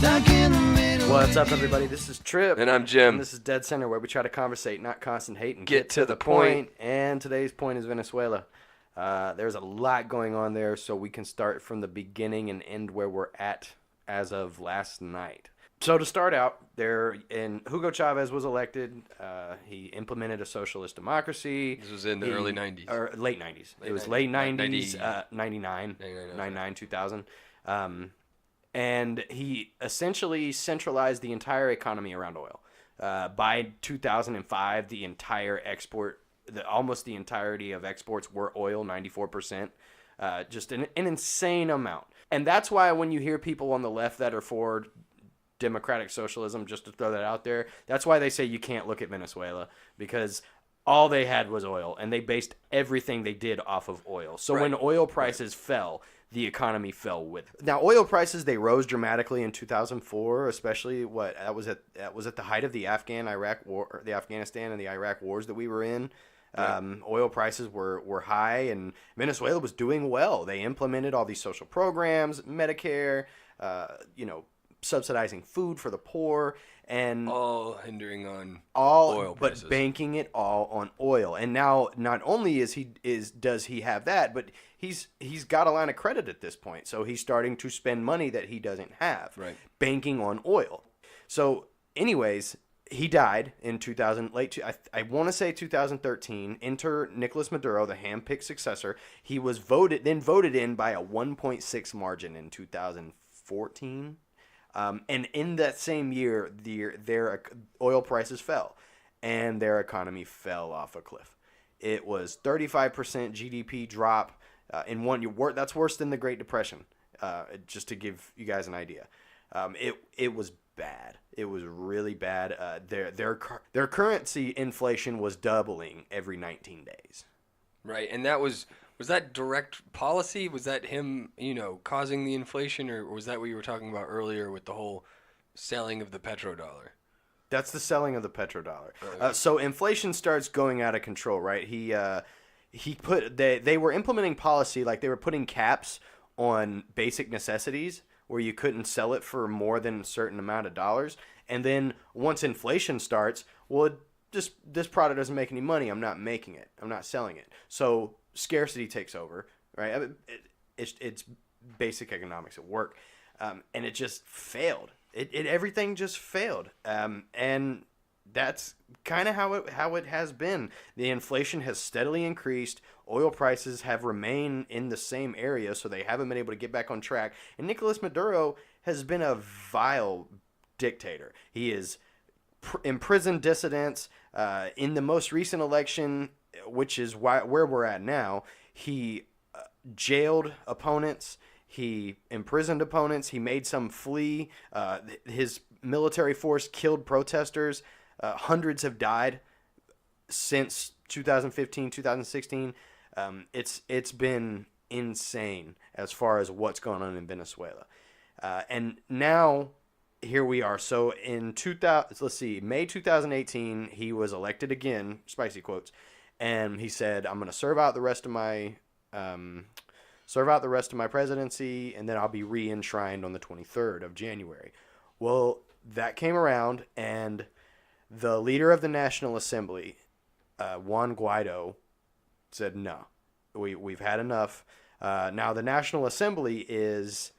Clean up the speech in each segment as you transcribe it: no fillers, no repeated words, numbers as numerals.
What's up, everybody? This is Trip. And I'm Jim. And this is Dead Center, where we try to conversate, not constant hate, and Get to the point. And today's point is Venezuela. There's a lot going on there, so we can start from the beginning and end where we're at as of last night. So to start out, Hugo Chavez was elected. He implemented a socialist democracy. This was in the early 90s. Or late 90s. It was late 90s, 99, 2000. And he essentially centralized the entire economy around oil. By 2005, almost the entirety of exports were oil, 94%. Just an insane amount. And that's why when you hear people on the left that are for democratic socialism, just to throw that out there, that's why they say you can't look at Venezuela, because all they had was oil, and they based everything they did off of oil. So when oil prices fell, the economy fell with it. Now, oil prices, they rose dramatically in 2004, especially that was at the height of the Afghanistan and the Iraq wars that we were in. Yeah. Oil prices were high, and Venezuela was doing well. They implemented all these social programs, Medicare, subsidizing food for the poor, and all hindering on oil prices, but banking it all on oil. And now, not only does he have that, but he's got a line of credit at this point, so he's starting to spend money that he doesn't have, banking on oil. So, anyways, he died in 2000. I want to say 2013. Enter Nicolas Maduro, the hand-picked successor. He was voted in by a 1.6 margin in 2014. And in that same year, their oil prices fell, and their economy fell off a cliff. It was 35% GDP drop in 1 year. That's worse than the Great Depression. Just to give you guys an idea, it was bad. It was really bad. Their currency inflation was doubling every 19 days. Right, and that was that direct policy? Was that him, causing the inflation, or was that what you were talking about earlier with the whole selling of the petrodollar? That's the selling of the petrodollar. So inflation starts going out of control, right? They were implementing policy, like they were putting caps on basic necessities where you couldn't sell it for more than a certain amount of dollars. And then once inflation starts, well, this product doesn't make any money. I'm not making it. I'm not selling it. So scarcity takes over, right? It's basic economics at work, and it just failed. Everything just failed, and that's kind of how it has been. The inflation has steadily increased. Oil prices have remained in the same area, so they haven't been able to get back on track. And Nicolas Maduro has been a vile dictator. He is imprisoned dissidents. In the most recent election, which is where we're at now, he jailed opponents. He imprisoned opponents. He made some flee. His military force killed protesters. Hundreds have died since 2015, 2016. It's been insane as far as what's going on in Venezuela. And now here we are. So in May 2018, he was elected again, spicy quotes, and he said, "I'm going to serve out the rest of my presidency, and then I'll be re-enshrined on the 23rd of January." Well, that came around, and the leader of the National Assembly, Juan Guaido, said, "No, we've had enough." Now the National Assembly is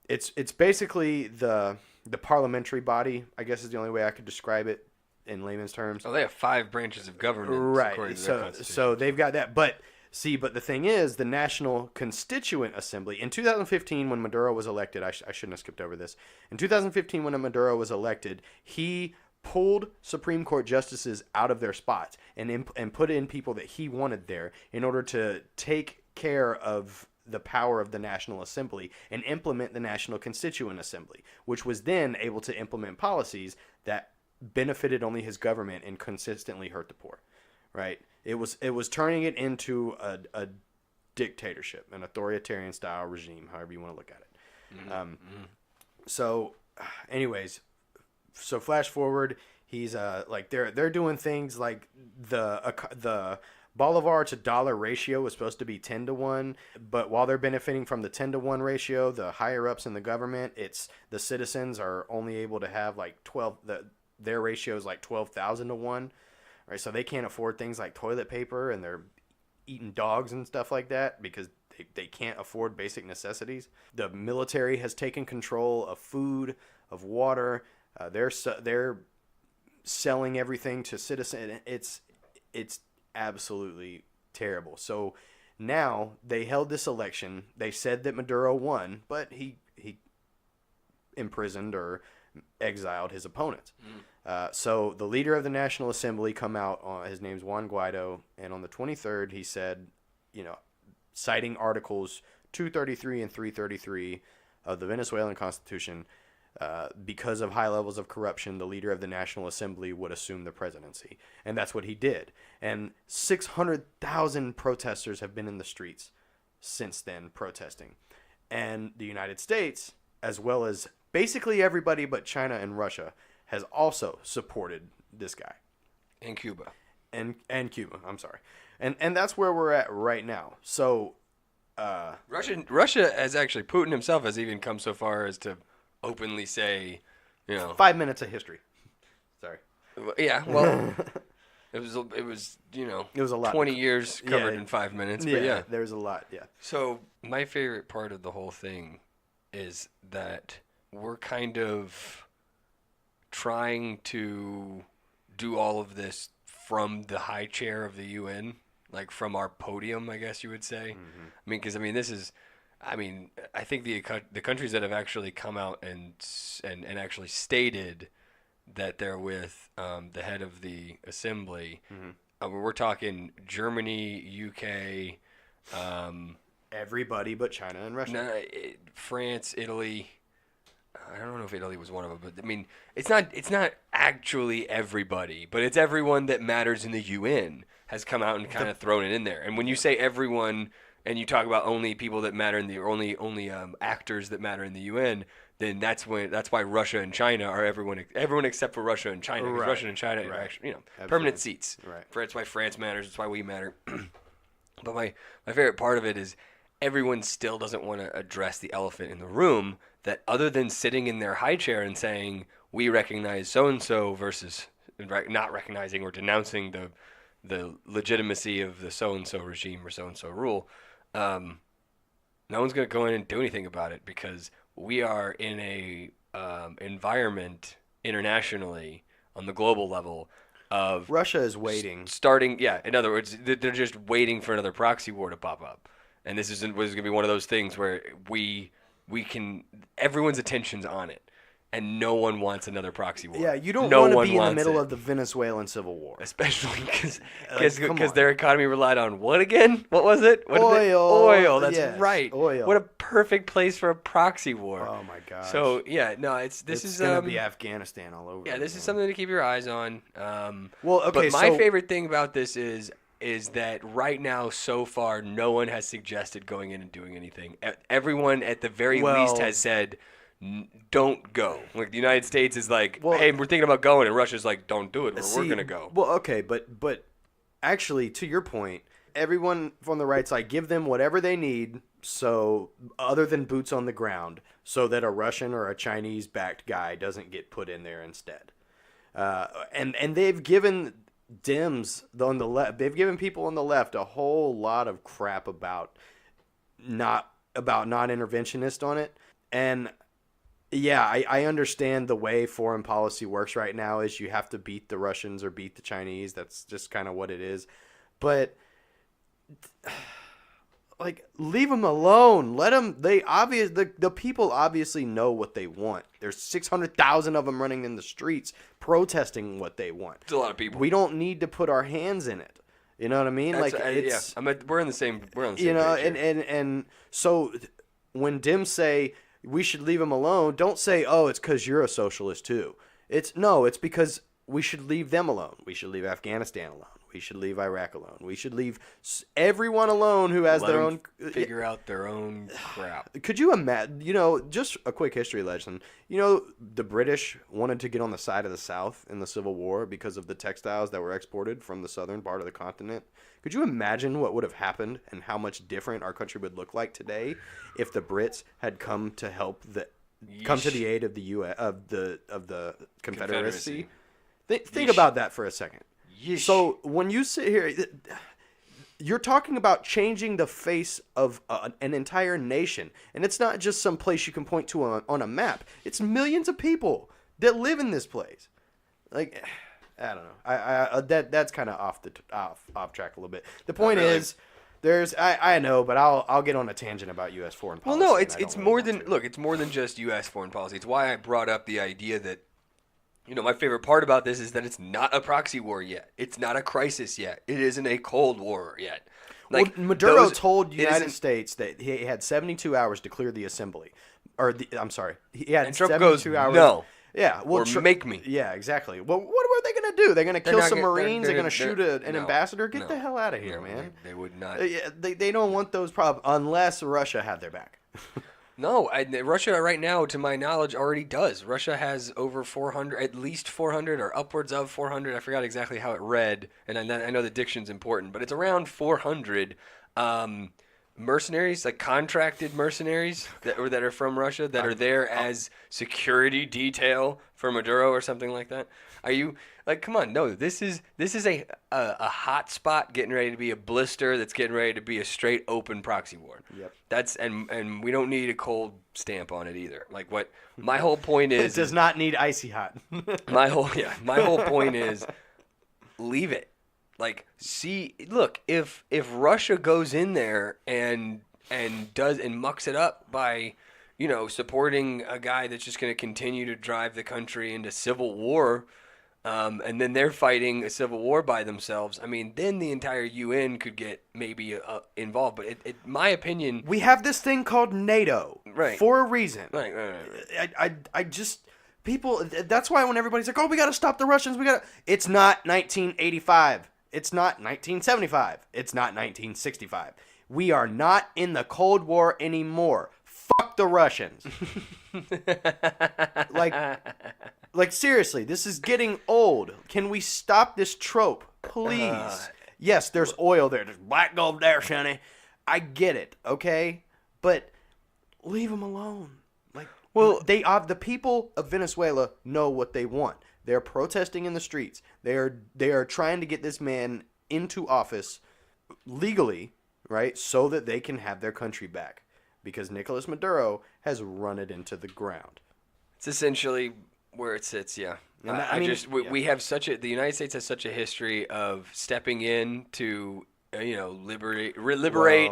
it's basically the parliamentary body, I guess is the only way I could describe it in layman's terms. Oh, they have 5 branches of government, right? According to their constitution. So they've got that, but the thing is, the National Constituent Assembly in 2015, when Maduro was elected, I shouldn't have skipped over this. In 2015, when Maduro was elected, he pulled Supreme Court justices out of their spots and put in people that he wanted there in order to take care of the power of the National Assembly and implement the National Constituent Assembly, which was then able to implement policies that benefited only his government and consistently hurt the poor, right? It was turning it into a dictatorship, an authoritarian style regime, however you want to look at it. So anyways, flash forward, he's they're doing things like the Bolivar to dollar ratio was supposed to be 10-1, but while they're benefiting from the 10-1 ratio, the higher ups in the government, it's the citizens are only able to have like 12. Their ratio is like 12,000 to 1, right? So they can't afford things like toilet paper, and they're eating dogs and stuff like that because they can't afford basic necessities. The military has taken control of food, of water. They're selling everything to citizens. It's absolutely terrible. So now they held this election. They said that Maduro won, but he imprisoned or exiled his opponents. So the leader of the National Assembly come out, his name's Juan Guaido, and on the 23rd he said, citing Articles 233 and 333 of the Venezuelan Constitution, because of high levels of corruption, the leader of the National Assembly would assume the presidency. And that's what he did. And 600,000 protesters have been in the streets since then protesting. And the United States, as well as basically everybody but China and Russia, has also supported this guy. And Cuba. And Cuba, I'm sorry. And that's where we're at right now. So Russia has actually, Putin himself has even come so far as to openly say, 5 minutes of history. Sorry. Yeah, well, it was it was a lot. 20 years covered in 5 minutes, but yeah. There's a lot, yeah. So my favorite part of the whole thing is that we're kind of trying to do all of this from the high chair of the UN, like from our podium, I guess you would say. Mm-hmm. I mean, because this is, I think the countries that have actually come out and actually stated that they're with the head of the assembly. Mm-hmm. We're talking Germany, UK, everybody but China and Russia. France, Italy. I don't know if Italy was one of them, but it's not actually everybody, but it's everyone that matters in the UN has come out and kind of thrown it in there. And when you say everyone, and you talk about only people that matter in the only actors that matter in the UN, then that's why Russia and China are everyone except for Russia and China. Because Russia and China are actually permanent seats. Right. That's why France matters. That's why we matter. But my favorite part of it is everyone still doesn't want to address the elephant in the room. That other than sitting in their high chair and saying we recognize so and so versus not recognizing or denouncing the legitimacy of the so and so regime or so and so rule. No one's going to go in and do anything about it because we are in a environment internationally on the global level of Russia is waiting. In other words, they're just waiting for another proxy war to pop up. And this is going to be one of those things where everyone's attention's on it. And no one wants another proxy war. Yeah, you don't want to be in the middle of the Venezuelan civil war. Especially because their economy relied on what again? What was it? Oil. That's right. Oil. What a perfect place for a proxy war. Oh, my gosh. So, this is going to be Afghanistan all over. Yeah, this is something to keep your eyes on. But my favorite thing about this is that right now, so far, no one has suggested going in and doing anything. Everyone, at the very least, has said, don't go. Like the United States is like, hey, we're thinking about going, and Russia's like, don't do it. We're going to go. Well, okay, but actually, to your point, everyone from the right side, give them whatever they need, so other than boots on the ground, so that a Russian or a Chinese-backed guy doesn't get put in there instead. And they've given Dems on the left, they've given people on the left a whole lot of crap about not interventionist on it, and. Yeah, I understand the way foreign policy works right now is you have to beat the Russians or beat the Chinese. That's just kind of what it is. But, leave them alone. Let them, the people obviously know what they want. There's 600,000 of them running in the streets protesting what they want. It's a lot of people. We don't need to put our hands in it. You know what I mean? We're on the same page here. And so when Dems say, we should leave them alone. Don't say, oh, it's because you're a socialist too. It's because we should leave them alone. We should leave Afghanistan alone. We should leave Iraq alone. We should leave everyone alone who has Let their them own. figure out their own crap. Could you imagine? Just a quick history lesson. The British wanted to get on the side of the South in the Civil War because of the textiles that were exported from the southern part of the continent. Could you imagine what would have happened and how much different our country would look like today if the Brits had come to the aid of the U.S. of the Confederacy? Think about that for a second. Yeesh. So when you sit here, you're talking about changing the face of an entire nation, and it's not just some place you can point to on a map. It's millions of people that live in this place. Like, I don't know. That's kind of off track a little bit. The point is, I know, but I'll get on a tangent about U.S. foreign policy. Well, no, it's more than it's more than just U.S. foreign policy. It's why I brought up the idea that. My favorite part about this is that it's not a proxy war yet. It's not a crisis yet. It isn't a Cold War yet. Maduro told the United States that he had 72 hours to clear the assembly. I'm sorry. He had and Trump 72 goes, hours. no. Yeah. Well, make me. Yeah, exactly. Well, what were they going to do? They're going to kill some Marines? They're going to shoot an ambassador? Get the hell out of here, man. They would not. They don't want those problems unless Russia had their back. No, Russia right now, to my knowledge, already does. Russia has over 400, at least 400 or upwards of 400. I forgot exactly how it read, and I know the diction's important, but it's around 400 mercenaries, like contracted mercenaries that are from Russia that are there as security detail for Maduro or something like that. Are you like, come on? No, this is a hot spot getting ready to be a blister that's getting ready to be a straight open proxy war. Yep. That's and we don't need a cold stamp on it either. Like what my whole point is, it does not need icy hot. my whole point is leave it. Like, look, if Russia goes in there and mucks it up by, supporting a guy that's just going to continue to drive the country into civil war, and then they're fighting a civil war by themselves, I mean, then the entire UN could get maybe involved. But in my opinion, we have this thing called NATO, right, for a reason. Right. I just. People, that's why when everybody's like, oh, we got to stop the Russians, it's not 1985. It's not 1975. It's not 1965. We are not in the Cold War anymore. Fuck the Russians. like seriously, this is getting old. Can we stop this trope, please? Yes, there's oil there. There's black gold there, Shani. I get it, okay? But leave them alone. Well, the people of Venezuela know what they want. They're protesting in the streets. They are trying to get this man into office legally, right, so that they can have their country back. Because Nicolas Maduro has run it into the ground. It's essentially where it sits, yeah. We have the United States has such a history of stepping in to, liberate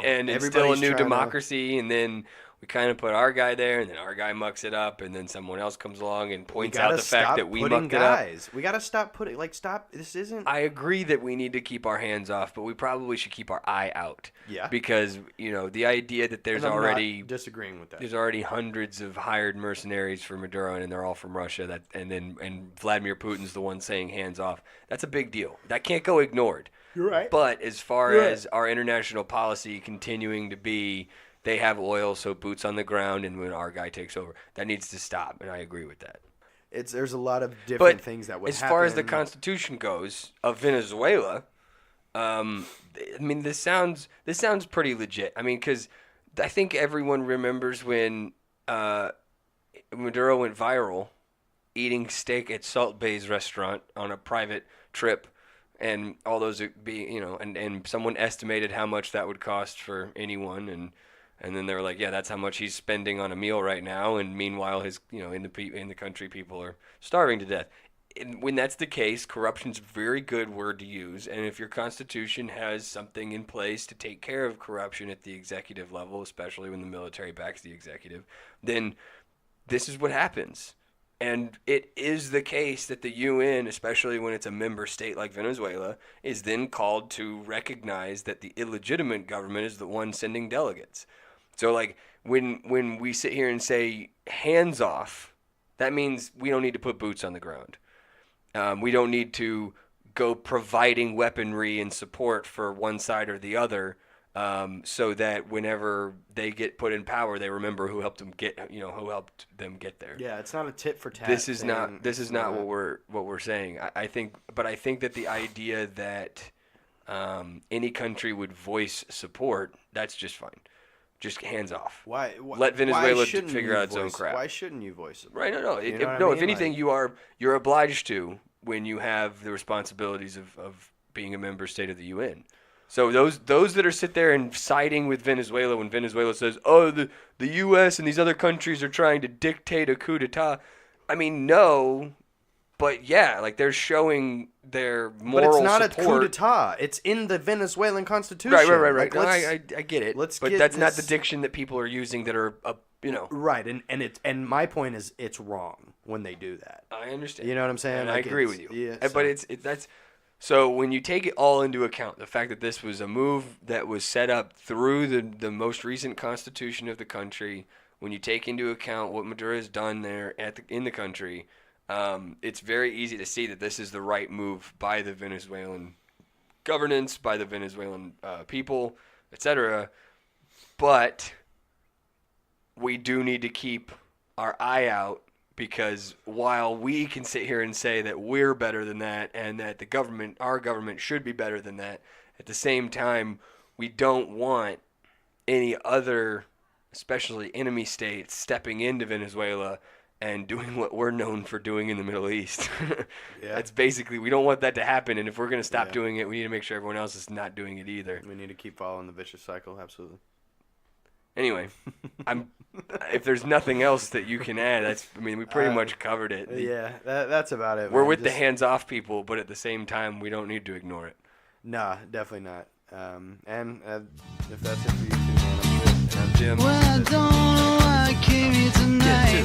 and instill a new democracy, and then we kind of put our guy there, and then our guy mucks it up, and then someone else comes along and points out the fact that we mucked it up. We got to stop stop. This isn't. I agree that we need to keep our hands off, but we probably should keep our eye out. Yeah. Because, the idea that there's already disagreeing with that. There's already hundreds of hired mercenaries for Maduro, and they're all from Russia. And Vladimir Putin's the one saying hands off. That's a big deal. That can't go ignored. You're right. But as far as our international policy continuing to be, they have oil, so boots on the ground, and when our guy takes over, that needs to stop, and I agree with that. There's a lot of different things that would happen. As far as the Constitution goes of Venezuela, this sounds pretty legit. I mean, because I think everyone remembers when Maduro went viral eating steak at Salt Bay's restaurant on a private trip, and all those being, and someone estimated how much that would cost for anyone, and then they were like, yeah, that's how much he's spending on a meal right now, and meanwhile his, in the country people are starving to death. And when that's the case, corruption's a very good word to use, and if your constitution has something in place to take care of corruption at the executive level, especially when the military backs the executive, then this is what happens. And it is the case that the UN, especially when it's a member state like Venezuela, is then called to recognize that the illegitimate government is the one sending delegates. So, like, when we sit here and say hands off, that means we don't need to put boots on the ground. We don't need to go providing weaponry and support for one side or the other, so that whenever they get put in power, they remember who helped them get get there. Yeah, it's not a tit for tat. This is not what we're saying. I think that the idea that any country would voice support, that's just fine. Just hands off. Why let Venezuela figure out its own crap. Why shouldn't you voice it? Right? No. If anything, like, you're obliged to when you have the responsibilities of being a member state of the UN. So those that are sit there and siding with Venezuela when Venezuela says, "Oh, the U.S. and these other countries are trying to dictate a coup d'état," I mean, no. But yeah, like they're showing their moral support. But it's not a coup d'état. It's in the Venezuelan constitution. Right. Like, No, I get it. But that's not the diction that people are using that are, Right, and my point is it's wrong when they do that. I understand. You know what I'm saying? And like I agree with you. Yeah, but that's so when you take it all into account, the fact that this was a move that was set up through the most recent constitution of the country, when you take into account what Maduro has done there in the country. It's very easy to see that this is the right move by the Venezuelan governance, by the Venezuelan people, etc. But we do need to keep our eye out, because while we can sit here and say that we're better than that and that our government should be better than that, at the same time, we don't want any other, especially enemy states, stepping into Venezuela and doing what we're known for doing in the Middle East. Yeah. That's basically, we don't want that to happen. And if we're going to stop doing it, we need to make sure everyone else is not doing it either. We need to keep following the vicious cycle. Absolutely. Anyway, if there's nothing else that you can add, we pretty much covered it. Yeah, that's about it. We're with the hands-off people, but at the same time, we don't need to ignore it. Nah, definitely not. And if that's it for you too, man, I'm good. And I'm Jim. Well, I don't know why I came here tonight.